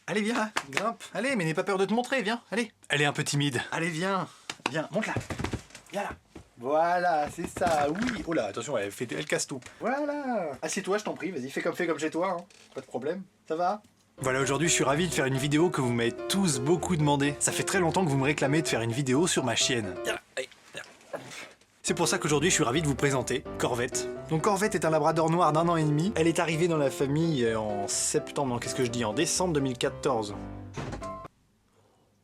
Allez, viens, grimpe. Allez, mais n'aie pas peur de te montrer, viens, allez. Elle est un peu timide. Allez, viens, viens, monte là. Viens là. Voilà, c'est ça, oui. Oh là, attention, elle casse tout. Voilà. Assieds-toi, je t'en prie, vas-y, fais comme chez toi, hein. Pas de problème. Ça va? Voilà, aujourd'hui je suis ravi de faire une vidéo que vous m'avez tous beaucoup demandé. Ça fait très longtemps que vous me réclamez de faire une vidéo sur ma chienne. Viens là, allez, viens. C'est pour ça qu'aujourd'hui je suis ravi de vous présenter Corvette. Donc Corvette est un labrador noir d'1 an et demi. Elle est arrivée dans la famille en septembre, non qu'est-ce que je dis, en décembre 2014.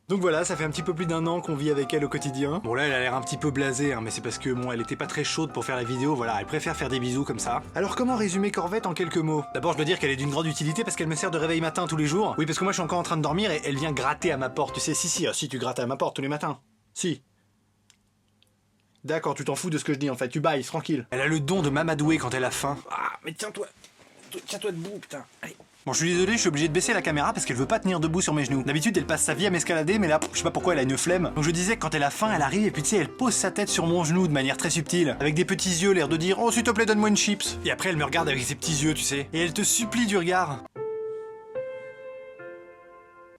Donc voilà, ça fait un petit peu plus d'1 an qu'on vit avec elle au quotidien. Bon là, elle a l'air un petit peu blasée, hein, mais c'est parce que bon, elle était pas très chaude pour faire la vidéo, voilà, elle préfère faire des bisous comme ça. Alors comment résumer Corvette en quelques mots? D'abord, je dois dire qu'elle est d'une grande utilité parce qu'elle me sert de réveil matin tous les jours. Oui, parce que moi je suis encore en train de dormir et elle vient gratter à ma porte, tu sais, si tu grattes à ma porte tous les matins. Si. D'accord, tu t'en fous de ce que je dis en fait, tu bailles, tranquille. Elle a le don de m'amadouer quand elle a faim. Ah, mais tiens-toi debout, putain, allez. Bon, je suis désolé, je suis obligé de baisser la caméra parce qu'elle veut pas tenir debout sur mes genoux. D'habitude, elle passe sa vie à m'escalader, mais là, je sais pas pourquoi, elle a une flemme. Donc je disais que quand elle a faim, elle arrive et puis tu sais, elle pose sa tête sur mon genou de manière très subtile, avec des petits yeux, l'air de dire « Oh, s'il te plaît, donne-moi une chips ». Et après, elle me regarde avec ses petits yeux, tu sais, et elle te supplie du regard.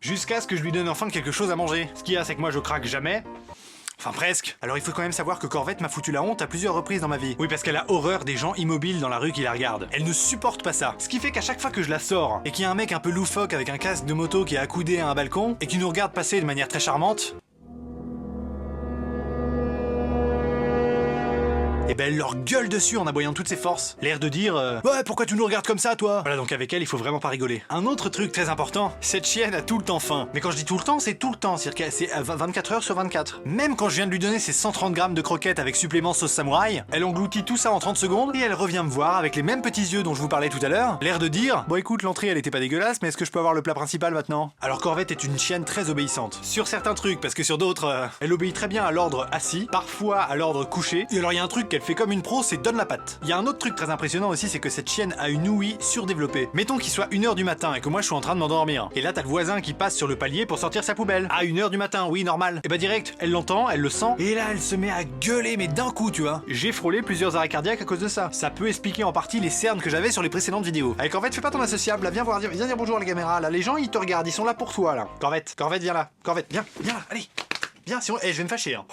Jusqu'à ce que je lui donne enfin quelque chose à manger. Ce qu'il y a, c'est que moi, je craque jamais. Enfin presque. Alors il faut quand même savoir que Corvette m'a foutu la honte à plusieurs reprises dans ma vie. Oui, parce qu'elle a horreur des gens immobiles dans la rue qui la regardent. Elle ne supporte pas ça. Ce qui fait qu'à chaque fois que je la sors, et qu'il y a un mec un peu loufoque avec un casque de moto qui est accoudé à un balcon, et qui nous regarde passer de manière très charmante, et ben elle leur gueule dessus en aboyant de toutes ses forces. L'air de dire ouais, pourquoi tu nous regardes comme ça toi? Voilà, donc avec elle il faut vraiment pas rigoler. Un autre truc très important, cette chienne a tout le temps faim. Mais quand je dis tout le temps, c'est tout le temps, c'est-à-dire que c'est 24 heures sur 24. Même quand je viens de lui donner ses 130 grammes de croquettes avec supplément sauce samouraï, elle engloutit tout ça en 30 secondes et elle revient me voir avec les mêmes petits yeux dont je vous parlais tout à l'heure, l'air de dire bon écoute, l'entrée elle était pas dégueulasse, mais est-ce que je peux avoir le plat principal maintenant? Alors Corvette est une chienne très obéissante. Sur certains trucs, parce que sur d'autres, elle obéit très bien à l'ordre assis, parfois à l'ordre couché. Et alors il y a un truc qu'elle fait comme une pro, c'est donne la patte. Il y a un autre truc très impressionnant aussi, c'est que cette chienne a une ouïe surdéveloppée. Mettons qu'il soit 1h du matin et que moi je suis en train de m'endormir. Et là t'as le voisin qui passe sur le palier pour sortir sa poubelle. À 1h du matin, oui normal. Et bah direct, elle l'entend, elle le sent, et là elle se met à gueuler mais d'un coup tu vois. J'ai frôlé plusieurs arrêts cardiaques à cause de ça. Ça peut expliquer en partie les cernes que j'avais sur les précédentes vidéos. Avec Corvette, fais pas ton associable, là, viens dire bonjour à la caméra, là les gens ils te regardent, ils sont là pour toi là. Corvette, viens là. Corvette, viens là, allez. Viens, sinon, je vais me fâcher. Hein.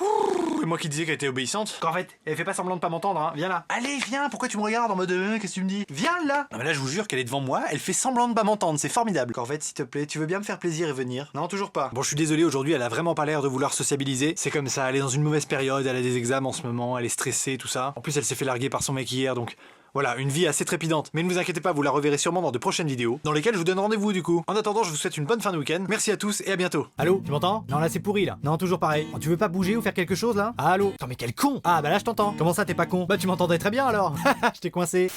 C'est moi qui disais qu'elle était obéissante. Corvette, elle fait pas semblant de pas m'entendre, hein. Viens là. Allez, viens, pourquoi tu me regardes en mode qu'est-ce que tu me dis? Viens là. Non mais là, je vous jure qu'elle est devant moi, elle fait semblant de pas m'entendre, c'est formidable. Corvette, s'il te plaît, tu veux bien me faire plaisir et venir? Non, toujours pas. Bon, je suis désolé, aujourd'hui, elle a vraiment pas l'air de vouloir sociabiliser. C'est comme ça, elle est dans une mauvaise période, elle a des examens en ce moment, elle est stressée, tout ça. En plus, elle s'est fait larguer par son mec hier, donc... Voilà, une vie assez trépidante. Mais ne vous inquiétez pas, vous la reverrez sûrement dans de prochaines vidéos, dans lesquelles je vous donne rendez-vous du coup. En attendant, je vous souhaite une bonne fin de week-end. Merci à tous et à bientôt. Allô, tu m'entends? Non, là c'est pourri là. Non, toujours pareil. Oh, tu veux pas bouger ou faire quelque chose là? Allô? Attends, mais quel con! Ah bah là je t'entends. Comment ça t'es pas con? Bah tu m'entendais très bien alors. Je t'ai coincé.